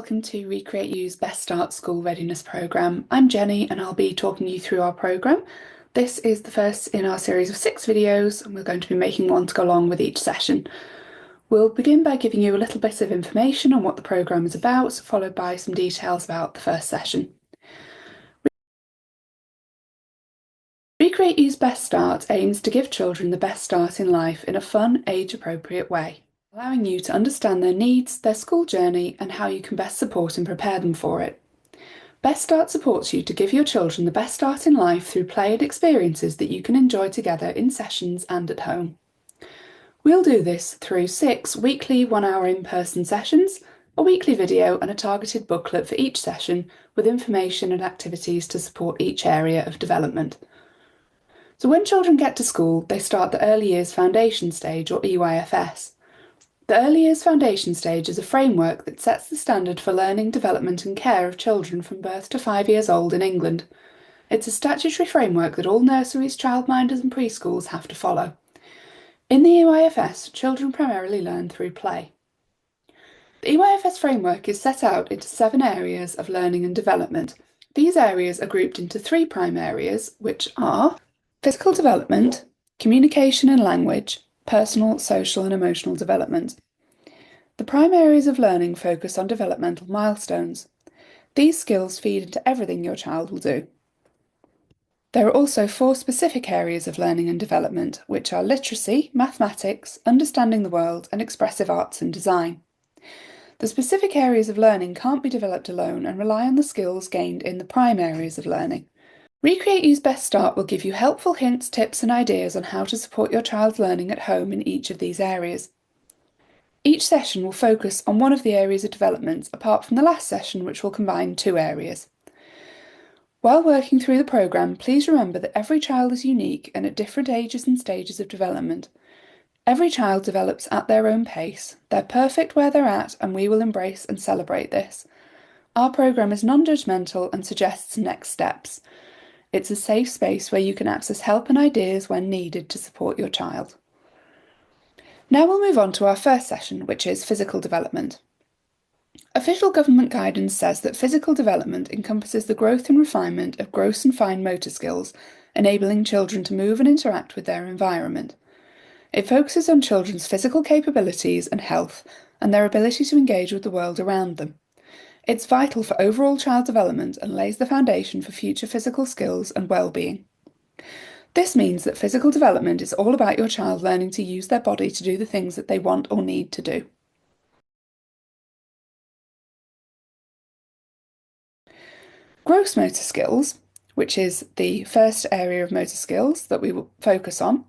welcome to Recreate U's Best Start School Readiness Programme. I'm Jenny and I'll be talking you through our programme. This is the first in our series of 6 videos and we're going to be making one to go along with each session. We'll begin by giving you a little bit of information on what the programme is about, followed by some details about the first session. Recreate U's Best Start aims to give children the best start in life in a fun, age-appropriate way, allowing you to understand their needs, their school journey, and how you can best support and prepare them for it. Best Start supports you to give your children the best start in life through play and experiences that you can enjoy together in sessions and at home. We'll do this through 6 weekly 1-hour in-person sessions, a weekly video and a targeted booklet for each session with information and activities to support each area of development. So when children get to school, they start the Early Years Foundation stage, or EYFS. The Early Years Foundation stage is a framework that sets the standard for learning, development and care of children from birth to 5 years old in England. It's a statutory framework that all nurseries, childminders and preschools have to follow. In the EYFS, children primarily learn through play. The EYFS framework is set out into 7 areas of learning and development. These areas are grouped into 3 prime areas, which are physical development, communication and language, personal, social and emotional development. The prime areas of learning focus on developmental milestones. These skills feed into everything your child will do. There are also 4 specific areas of learning and development, which are literacy, mathematics, understanding the world and expressive arts and design. The specific areas of learning can't be developed alone and rely on the skills gained in the prime areas of learning. Recreate U's Best Start will give you helpful hints, tips and ideas on how to support your child's learning at home in each of these areas. Each session will focus on one of the areas of development, apart from the last session which will combine 2 areas. While working through the programme, please remember that every child is unique and at different ages and stages of development. Every child develops at their own pace. They're perfect where they're at and we will embrace and celebrate this. Our programme is non-judgmental and suggests next steps. It's a safe space where you can access help and ideas when needed to support your child. Now we'll move on to our first session, which is physical development. Official government guidance says that physical development encompasses the growth and refinement of gross and fine motor skills, enabling children to move and interact with their environment. It focuses on children's physical capabilities and health and their ability to engage with the world around them. It's vital for overall child development and lays the foundation for future physical skills and well-being. This means that physical development is all about your child learning to use their body to do the things that they want or need to do. Gross motor skills, which is the first area of motor skills that we will focus on,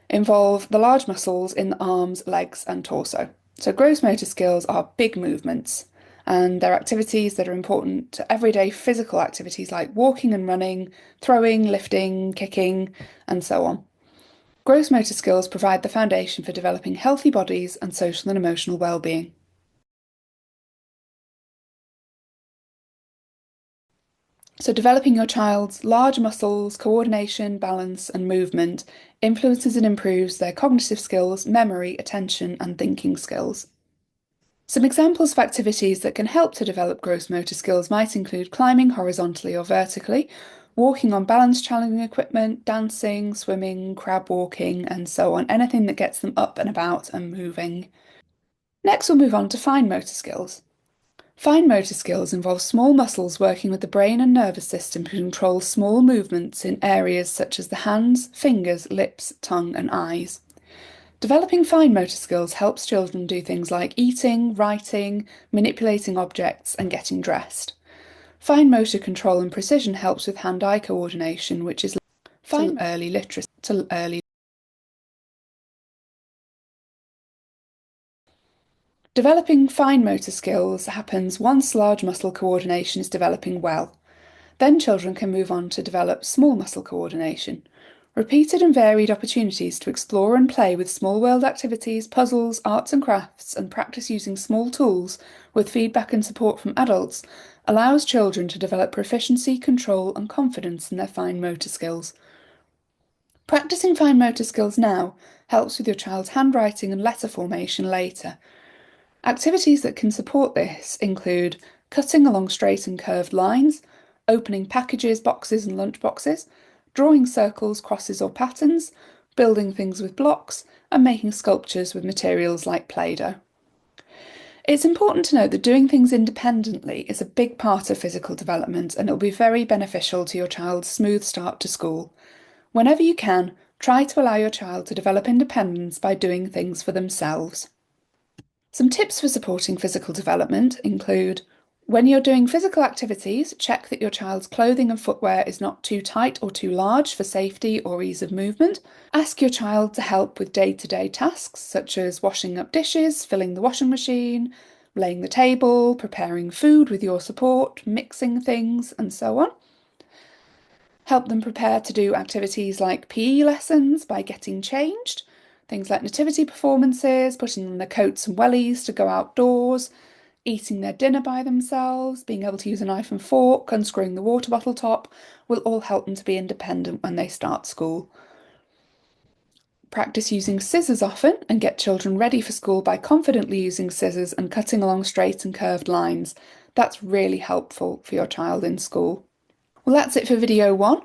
involve the large muscles in the arms, legs and torso. So gross motor skills are big movements, and they're activities that are important to everyday physical activities like walking and running, throwing, lifting, kicking, and so on. Gross motor skills provide the foundation for developing healthy bodies and social and emotional well-being. So developing your child's large muscles, coordination, balance and movement influences and improves their cognitive skills, memory, attention and thinking skills. Some examples of activities that can help to develop gross motor skills might include climbing horizontally or vertically, walking on balance challenging equipment, dancing, swimming, crab walking, and so on, anything that gets them up and about and moving. Next, we'll move on to fine motor skills. Fine motor skills involve small muscles working with the brain and nervous system to control small movements in areas such as the hands, fingers, lips, tongue, and eyes. Developing fine motor skills helps children do things like eating, writing, manipulating objects, and getting dressed. Fine motor control and precision helps with hand-eye coordination, which is fine early literacy to early. Developing fine motor skills happens once large muscle coordination is developing well. Then children can move on to develop small muscle coordination. Repeated and varied opportunities to explore and play with small world activities, puzzles, arts and crafts, and practice using small tools with feedback and support from adults allows children to develop proficiency, control, and confidence in their fine motor skills. Practicing fine motor skills now helps with your child's handwriting and letter formation later. Activities that can support this include cutting along straight and curved lines, opening packages, boxes and lunch boxes, drawing circles, crosses or patterns, building things with blocks, and making sculptures with materials like Play-Doh. It's important to note that doing things independently is a big part of physical development and it'll be very beneficial to your child's smooth start to school. Whenever you can, try to allow your child to develop independence by doing things for themselves. Some tips for supporting physical development include when you're doing physical activities, check that your child's clothing and footwear is not too tight or too large for safety or ease of movement. Ask your child to help with day-to-day tasks such as washing up dishes, filling the washing machine, laying the table, preparing food with your support, mixing things, and so on. Help them prepare to do activities like PE lessons by getting changed, things like nativity performances, putting on their coats and wellies to go outdoors, eating their dinner by themselves, being able to use a knife and fork, unscrewing the water bottle top, will all help them to be independent when they start school. Practice using scissors often and get children ready for school by confidently using scissors and cutting along straight and curved lines. That's really helpful for your child in school. Well, that's it for video 1.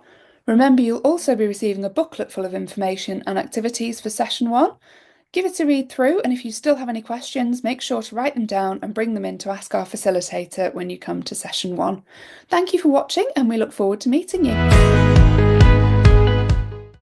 Remember, you'll also be receiving a booklet full of information and activities for session 1. Give it a read through, and if you still have any questions, make sure to write them down and bring them in to ask our facilitator when you come to session 1. Thank you for watching, and we look forward to meeting you.